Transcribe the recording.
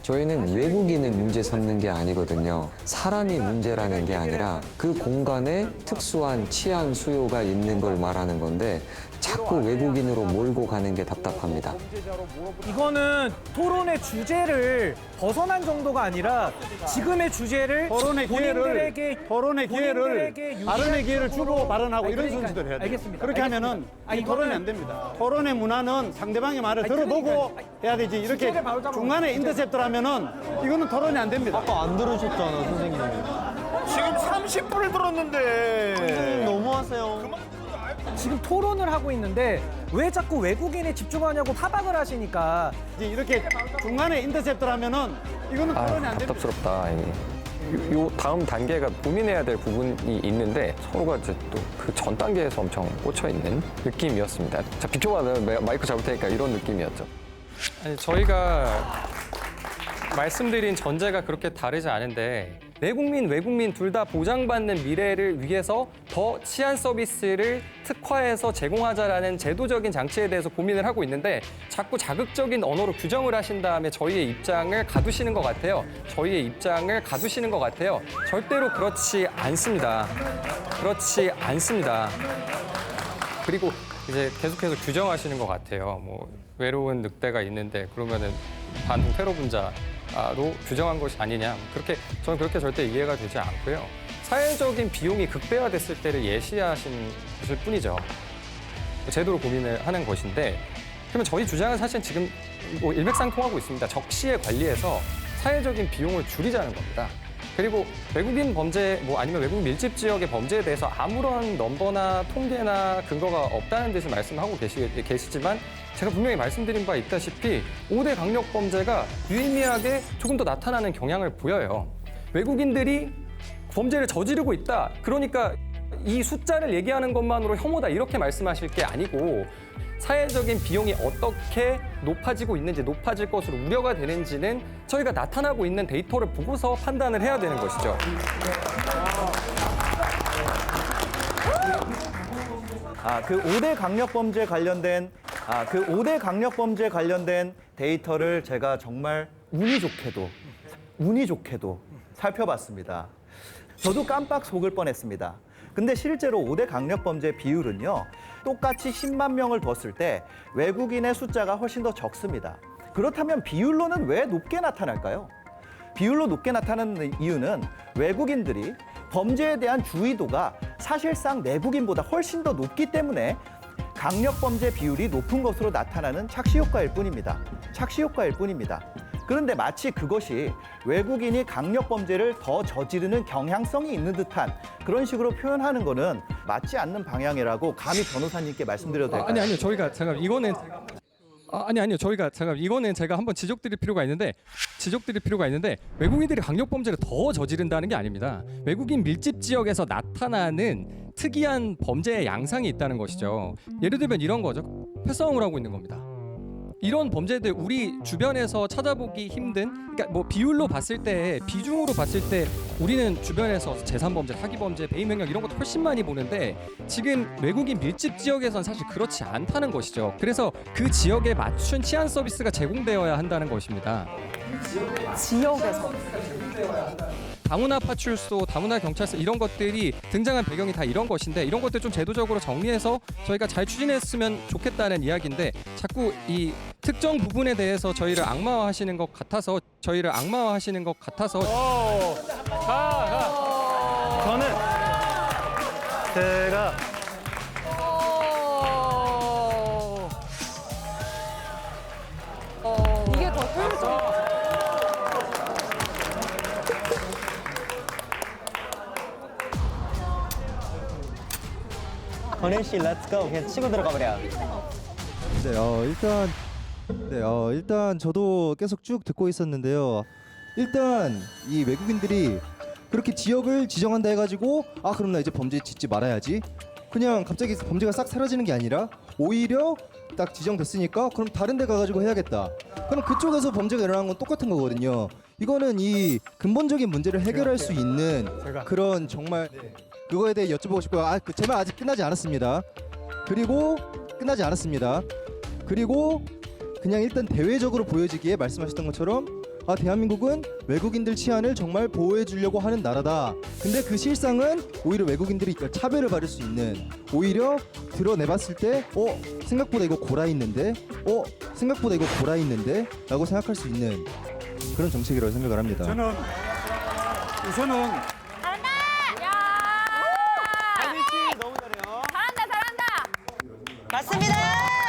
저희는 외국인을 문제 삼는 게 아니거든요. 사람이 문제라는 게 아니라 그 공간에 특수한 치안 수요가 있는 걸 말하는 건데 자꾸 외국인으로 몰고 가는 게 답답합니다. 이거는 토론의 주제를 벗어난 정도가 아니라 지금의 주제를 토론의 기회를 발언의 기회를 주고 발언하고 이런 순서대로 해야 돼요. 알겠습니다. 그렇게 하면은 이 토론이 안 됩니다. 토론의 문화는 상대방의 말을 들어보고 해야 되지. 이렇게 주제를 바로 잡아요. 중간에 인터셉트를 하면은 이거는 토론이 안 됩니다. 아까 안 들으셨잖아, 선생님이. 지금 30분을 들었는데. 너무하세요. 지금 토론을 하고 있는데 왜 자꾸 외국인에 집중하냐고 타박을 하시니까 이제 이렇게 중간에 인터셉트를 하면은 이거는 토론이 안 됩니다. 답답스럽다. 요 다음 단계가 고민해야 될 부분이 있는데 서로가 이제 또 그 전 단계에서 엄청 꽂혀 있는 느낌이었습니다. 자, 비켜봐, 내가 마이크 잡을 테니까 이런 느낌이었죠. 아니, 저희가 말씀드린 전제가 그렇게 다르지 않은데 외국민 둘 다 보장받는 미래를 위해서 더 치안 서비스를 특화해서 제공하자라는 제도적인 장치에 대해서 고민을 하고 있는데 자꾸 자극적인 언어로 규정을 하신 다음에 저희의 입장을 가두시는 것 같아요. 절대로 그렇지 않습니다. 그리고 이제 계속해서 규정하시는 것 같아요. 뭐 외로운 늑대가 있는데 그러면은 반동 테러 분자로 규정한 것이 아니냐. 저는 그렇게 절대 이해가 되지 않고요. 사회적인 비용이 극대화됐을 때를 예시하신 것일 뿐이죠. 제도로 고민을 하는 것인데 그러면 저희 주장은 사실 지금 뭐 일맥상통하고 있습니다. 적시에 관리해서 사회적인 비용을 줄이자는 겁니다. 그리고 외국인 범죄 아니면 외국 밀집 지역의 범죄에 대해서 아무런 넘버나 통계나 근거가 없다는 듯이 말씀하고 계시지만 제가 분명히 말씀드린 바 있다시피 5대 강력 범죄가 유의미하게 조금 더 나타나는 경향을 보여요. 외국인들이 범죄를 저지르고 있다. 그러니까 이 숫자를 얘기하는 것만으로 혐오다 이렇게 말씀하실 게 아니고 사회적인 비용이 어떻게 높아지고 있는지 높아질 것으로 우려가 되는지는 저희가 나타나고 있는 데이터를 보고서 판단을 해야 되는 것이죠. 그 5대 강력범죄 관련된 데이터를 제가 정말 운이 좋게도 살펴봤습니다. 저도 깜빡 속을 뻔했습니다. 근데 실제로 5대 강력범죄 비율은요, 똑같이 10만 명을 뒀을 때 외국인의 숫자가 훨씬 더 적습니다. 그렇다면 비율로는 왜 높게 나타날까요? 비율로 높게 나타나는 이유는 외국인들이 범죄에 대한 주의도가 사실상 내국인보다 훨씬 더 높기 때문에 강력범죄 비율이 높은 것으로 나타나는 착시효과일 뿐입니다. 그런데 마치 그것이 외국인이 강력범죄를 더 저지르는 경향성이 있는 듯한 그런 식으로 표현하는 거는 맞지 않는 방향이라고 감히 변호사님께 말씀드려도 될까요? 아니요. 저희가 이거는 이거는 제가 한번 지적드릴 필요가 있는데 외국인들이 강력범죄를 더 저지른다는 게 아닙니다. 외국인 밀집 지역에서 나타나는 특이한 범죄의 양상이 있다는 것이죠. 예를 들면 이런 거죠. 패싸움을 하고 있는 겁니다. 이런 범죄들 우리 주변에서 찾아보기 힘든, 그러니까 뭐 비율로 봤을 때, 비중으로 봤을 때 우리는 주변에서 재산범죄, 사기범죄, 배임행령 이런 것도 훨씬 많이 보는데 지금 외국인 밀집 지역에선 사실 그렇지 않다는 것이죠. 그래서 그 지역에 맞춘 치안 서비스가 제공되어야 한다는 것입니다. 지역에서. 다문화 파출소, 다문화 경찰서 이런 것들이 등장한 배경이 다 이런 것인데 이런 것들 좀 제도적으로 정리해서 저희가 잘 추진했으면 좋겠다는 이야기인데 자꾸 이 특정 부분에 대해서 저희를 악마화하시는 것 같아서 저는 제가 이게 더 효율적. 건일 씨, 렛츠고. 그냥 치고 들어가 버려. 일단 저도 계속 쭉 듣고 있었는데요. 일단 이 외국인들이 그렇게 지역을 지정한다 해가지고 그럼 나 이제 범죄 짓지 말아야지. 그냥 갑자기 범죄가 싹 사라지는 게 아니라 오히려 딱 지정됐으니까 그럼 다른 데 가가지고 해야겠다. 그럼 그쪽에서 범죄가 일어나는 건 똑같은 거거든요. 이거는 이 근본적인 문제를 해결할 수 있는 그런 정말 그거에 대해 여쭤보고 싶고요. 제 말 아직 끝나지 않았습니다. 그리고 그냥 일단 대외적으로 보여지기에 말씀하셨던 것처럼 아 대한민국은 외국인들 치안을 정말 보호해 주려고 하는 나라다. 근데 그 실상은 오히려 외국인들이 차별을 받을 수 있는, 오히려 드러내봤을 때 생각보다 이거 골아 있는데 생각보다 이거 골아 있는데 라고 생각할 수 있는 그런 정책이라고 생각을 합니다. 저는 우선은 잘한다! 야! 아저씨 너무 잘해요. 잘한다, 잘한다! 맞습니다.